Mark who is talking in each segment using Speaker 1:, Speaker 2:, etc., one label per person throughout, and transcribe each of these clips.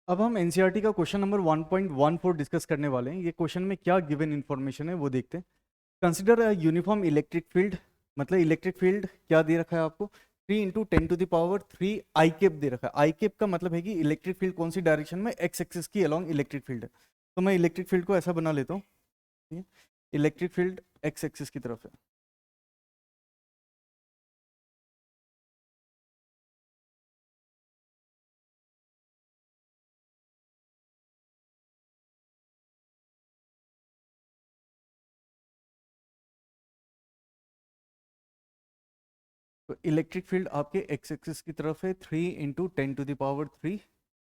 Speaker 1: अब हम एनसीईआरटी का क्वेश्चन नंबर 1.14 डिस्कस करने वाले हैं। ये क्वेश्चन में क्या गिवन इन्फॉर्मेशन है वो देखते हैं। Consider a uniform electric field, मतलब इलेक्ट्रिक फील्ड क्या दे रखा है आपको, 3 × 10⁻³ आई केप दे रखा है। आई केप का मतलब है कि इलेक्ट्रिक फील्ड कौन सी डायरेक्शन में, एक्स एक्सिस की अलोंग इलेक्ट्रिक फील्ड है। तो मैं इलेक्ट्रिक फील्ड को ऐसा बना लेता हूँ, ठीक है। इलेक्ट्रिक फील्ड एक्स एक्सिस की तरफ है। तो इलेक्ट्रिक फील्ड आपके एक्स एक्सिस की तरफ है, 3 × 10⁻³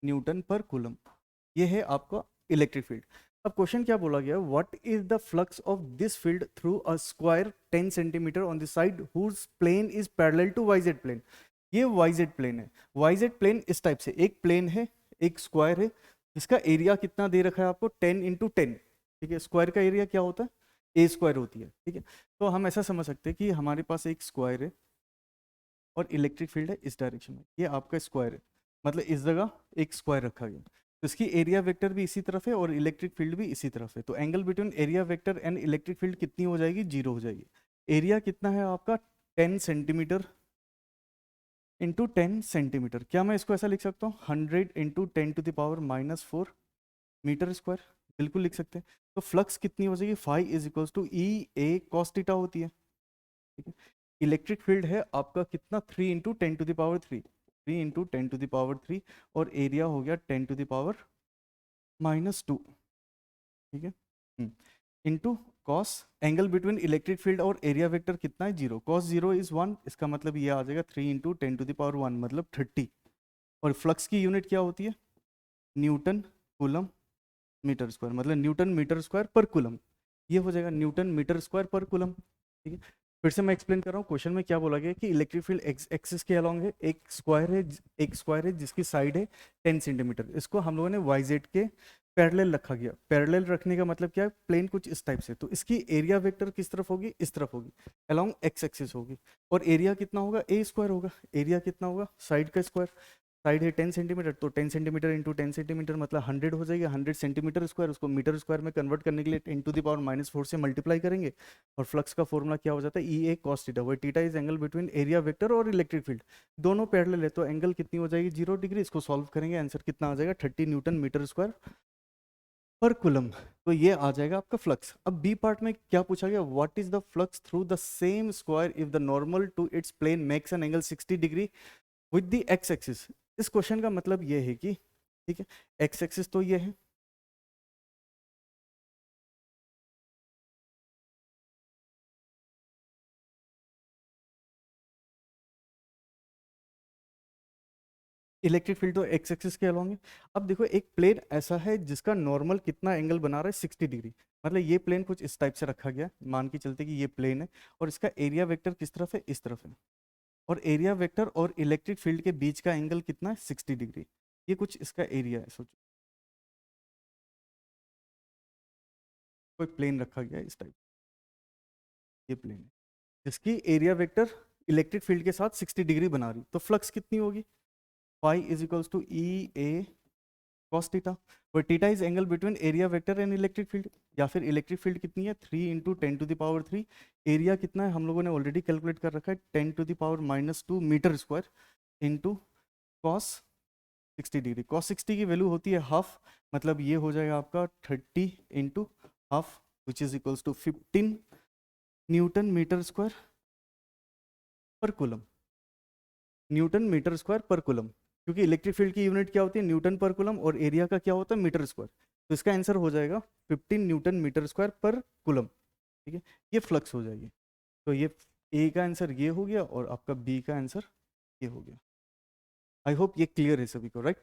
Speaker 1: न्यूटन पर कूलम। ये है आपका इलेक्ट्रिक फील्ड। अब क्वेश्चन क्या बोला गया, what is the flux of this field through a square 10 centimetre on the side whose plane is parallel to YZ plane. ये वाईजेड प्लेन है। वाईजेड प्लेन इस टाइप से एक प्लेन है, एक स्क्वायर है, जिसका एरिया कितना दे रखा है आपको, 10 × 10। ठीक है, स्क्वायर का एरिया क्या होता है, ए स्क्वायर होती है। ठीक है, तो हम ऐसा समझ सकते हैं कि हमारे पास एक स्क्वायर है और इलेक्ट्रिक फील्ड है इस डायरेक्शन में। ये आपका स्क्वायर है, मतलब इस जगह एक स्क्वायर रखा गया, तो इसकी एरिया वेक्टर भी इसी तरफ है और इलेक्ट्रिक फील्ड भी इसी तरफ है। तो angle between area vector and electric field कितनी हो जाएगी, 0 हो जाएगी। एरिया कितना है आपका, 10 सेंटीमीटर इंटू 10 सेंटीमीटर। क्या मैं इसको ऐसा लिख सकता हूँ, 100 × 10⁻⁻⁴ मीटर स्क्वायर, बिल्कुल लिख सकते हैं। तो फ्लक्स कितनी हो जाएगी, phi is equals to E A cos theta होती है। ठीक है, इलेक्ट्रिक फील्ड है आपका कितना, 3 × 10⁻³ 3 × 10⁻³ और एरिया हो गया 10⁻⁻²। ठीक है, into cos, angle between electric field और एरिया वेक्टर कितना है, 0। कॉस 0 इज 1, इसका मतलब ये आ जाएगा 3 × 10⁻⁻1 मतलब 30। और फ्लक्स की यूनिट क्या होती है, न्यूटन कूलम मीटर स्क्वायर, मतलब Newton metre square per coulomb. ये हो जाएगा Newton metre square per coulomb. ठीक है, फिर से मैं एक्सप्लेन कर रहा हूँ। क्वेश्चन में क्या बोला गया कि इलेक्ट्रिक फील्ड एक्स एक्सिस के अलोंग है, एक स्क्वायर है जिसकी साइड है 10 सेंटीमीटर। इसको हम लोगों ने वाई जेड के पैरेलल रखा गया। पैरेलल रखने का मतलब क्या है, प्लेन कुछ इस टाइप से, तो इसकी एरिया वेक्टर किस तरफ होगी, इस तरफ होगी, अलोंग एक्स एक्सिस होगी। और एरिया कितना होगा, ए स्क्वायर होगा। एरिया कितना होगा, साइड का स्क्वायर, साइड है 10 सेंटीमीटर, तो 10 सेंटीमीटर इंटू 10 सेंटीमीटर मतलब 100 हो जाएगी। 100 सेंटीमीटर स्क्वायर, उसको मीटर स्क्वायर में कन्वर्ट करने के लिए 10⁻⁻⁴ से मल्टीप्लाई करेंगे। और फ्लक्स का फॉर्मूला क्या हो जाता है, ई ए कॉस थीटा, वो theta is angle between area vector और इलेक्ट्रिक फील्ड। दोनों पैरेलल है तो एंगल कितनी हो जाएगी, 0 डिग्री। इसको सॉल्व करेंगे, आंसर कितना आ जाएगा, 30 Newton metre square per coulomb. तो ये आ जाएगा आपका फ्लक्स। अब बी पार्ट में क्या पूछा गया, what is the flux through the same square if the normal to its plane makes an angle 60 degree with the X axis. इस क्वेश्चन का मतलब ये है कि, ठीक है, एक्स एक्सिस तो ये है, इलेक्ट्रिक फील्ड तो एक्स एक्सिस के अलोंग है। अब देखो एक प्लेन ऐसा है जिसका नॉर्मल कितना एंगल बना रहा है, 60 डिग्री। मतलब ये प्लेन कुछ इस टाइप से रखा गया, मान के चलते कि ये प्लेन है और इसका एरिया वेक्टर किस तरफ है, इस तरफ है। और एरिया वेक्टर और इलेक्ट्रिक फील्ड के बीच का एंगल कितना है, 60 डिग्री। ये कुछ इसका एरिया है, सोचो कोई प्लेन रखा गया है इस टाइप, ये प्लेन है जिसकी एरिया वेक्टर इलेक्ट्रिक फील्ड के साथ 60 डिग्री बना रही, तो फ्लक्स कितनी होगी, phi is equals to E A cos theta. और theta is angle between area vector and electric field. या फिर इलेक्ट्रिक फील्ड कितनी है, 3 × 10⁻³। एरिया कितना है, हम लोगों ने ऑलरेडी कैलकुलेट कर रखा है, 10⁻⁻² metre square into cos 60 degree. Cos 60 की वैल्यू होती है हाफ, मतलब ये हो जाएगा आपका 30 into half which is equals to 15 newton metre square per coulomb. Newton metre square per coulomb, क्योंकि इलेक्ट्रिक फील्ड की यूनिट क्या होती है, न्यूटन पर कूलम, और एरिया का क्या होता है, मीटर स्क्वायर। तो इसका आंसर हो जाएगा 15 newton metre square per coulomb. ठीक है, ये फ्लक्स हो जाएगी। तो ये ए का आंसर ये हो गया और आपका बी का आंसर ये हो गया। आई होप ये क्लियर है सभी को, राइट।